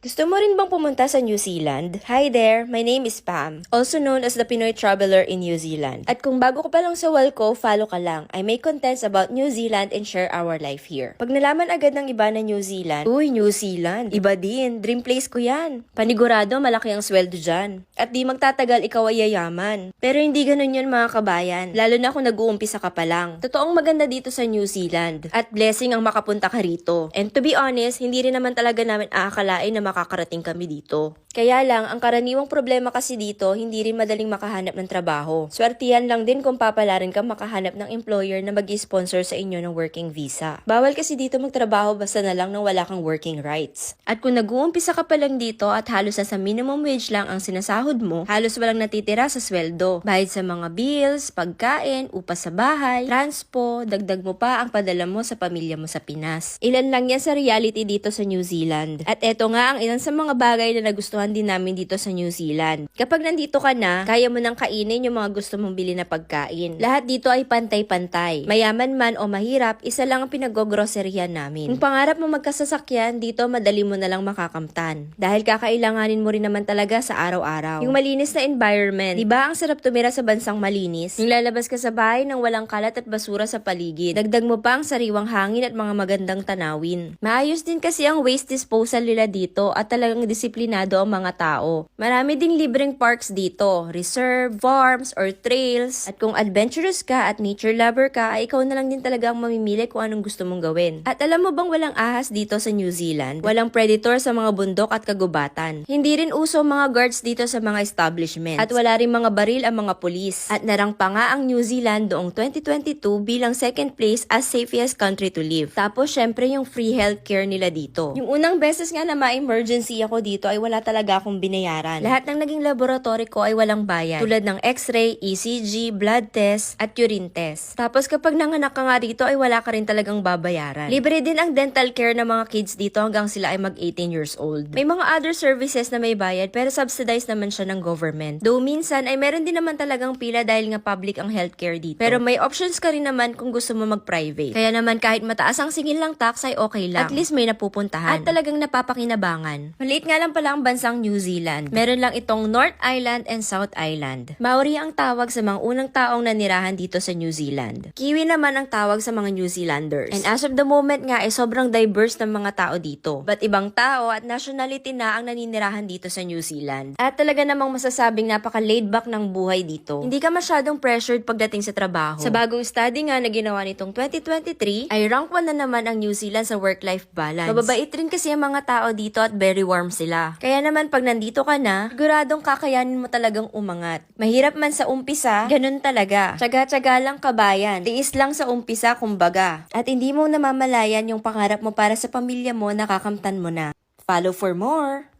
Gusto mo rin bang pumunta sa New Zealand? Hi there, my name is Pam, also known as the Pinoy Traveler in New Zealand. At kung bago ka pa lang sa wall ko, follow ka lang. I make contents about New Zealand and share our life here. Pag nalaman agad ng iba na New Zealand, uy, New Zealand, iba din, dream place ko yan. Panigurado, malaki ang sweldo dyan. At di magtatagal ikaw ay yayaman. Pero hindi ganun yun mga kabayan, lalo na kung nag-uumpisa ka pa lang. Totoong maganda dito sa New Zealand, at blessing ang makapunta ka rito. And to be honest, hindi rin naman talaga namin aakalain na makakarating kami dito. Kaya lang, ang karaniwang problema kasi dito, hindi rin madaling makahanap ng trabaho. Swertihan lang din kung papalarin ka makahanap ng employer na mag-sponsor sa inyo ng working visa. Bawal kasi dito magtrabaho basta na lang nang wala kang working rights. At kung nag-uumpisa ka pa lang dito at halos sa minimum wage lang ang sinasahod mo, halos walang natitira sa sweldo. Bayad sa mga bills, pagkain, upa sa bahay, transpo, dagdag mo pa ang padala mo sa pamilya mo sa Pinas. Ilan lang yan sa reality dito sa New Zealand. At eto nga ang ilan sa mga bagay na nagustuhan din namin dito sa New Zealand. Kapag nandito ka na, kaya mo nang kainin yung mga gusto mong bili na pagkain. Lahat dito ay pantay-pantay. Mayaman man o mahirap, isa lang ang pinag-groceryhan namin. Kung pangarap mo magkasasakyan, dito madali mo na lang makakamtan. Dahil kakailanganin mo rin naman talaga sa araw-araw. Yung malinis na environment. Diba ang sarap tumira sa bansang malinis? Yung lalabas ka sa bahay nang walang kalat at basura sa paligid. Dagdag mo pa ang sariwang hangin at mga magandang tanawin. Maayos din kasi ang waste disposal nila dito at talagang disiplinado ang mga tao. Marami ding libreng parks dito, reserve, farms, or trails. At kung adventurous ka at nature lover ka, ay ikaw na lang din talaga ang mamimili kung anong gusto mong gawin. At alam mo bang walang ahas dito sa New Zealand? Walang predator sa mga bundok at kagubatan. Hindi rin uso mga guards dito sa mga establishments. At wala rin mga baril ang mga pulis. At narang pa nga ang New Zealand noong 2022 bilang second place as safest country to live. Tapos syempre yung free healthcare nila dito. Yung unang beses nga na ma-emergency ako dito ay wala talaga akong binayaran. Lahat ng naging laboratory ko ay walang bayan. Tulad ng x-ray, ECG, blood test, at urine test. Tapos kapag nanganak ka nga dito ay wala ka rin talagang babayaran. Libre din ang dental care ng mga kids dito hanggang sila ay mag 18 years old. May mga other services na may bayad pero subsidized naman siya ng government. Though minsan ay meron din naman talagang pila dahil nga public ang healthcare dito. Pero may options ka rin naman kung gusto mo mag-private. Kaya naman kahit mataas ang singil lang tax ay okay lang. At least may napupuntahan. At talagang napapakinabangan. Maliit nga lang pala ang bansang New Zealand. Meron lang itong North Island and South Island. Maori ang tawag sa mga unang taong nanirahan dito sa New Zealand. Kiwi naman ang tawag sa mga New Zealanders. And as of the moment nga ay sobrang diverse ng mga tao dito. But ibang tao at nationality na ang naninirahan dito sa New Zealand. At talaga namang masasabing napaka-laid back ng buhay dito. Hindi ka masyadong pressured pagdating sa trabaho. Sa bagong study nga na ginawa nitong 2023 ay rank 1 na naman ang New Zealand sa work-life balance. Mababait rin kasi ang mga tao dito at very warm sila. Kaya naman pag nandito ka na, siguradong kakayanin mo talagang umangat. Mahirap man sa umpisa, ganun talaga. Tsaga-tsaga lang kabayan. Tiis lang sa umpisa kumbaga. At hindi mo namamalayan yung pangarap mo para sa pamilya mo, nakakamtan mo na. Follow for more!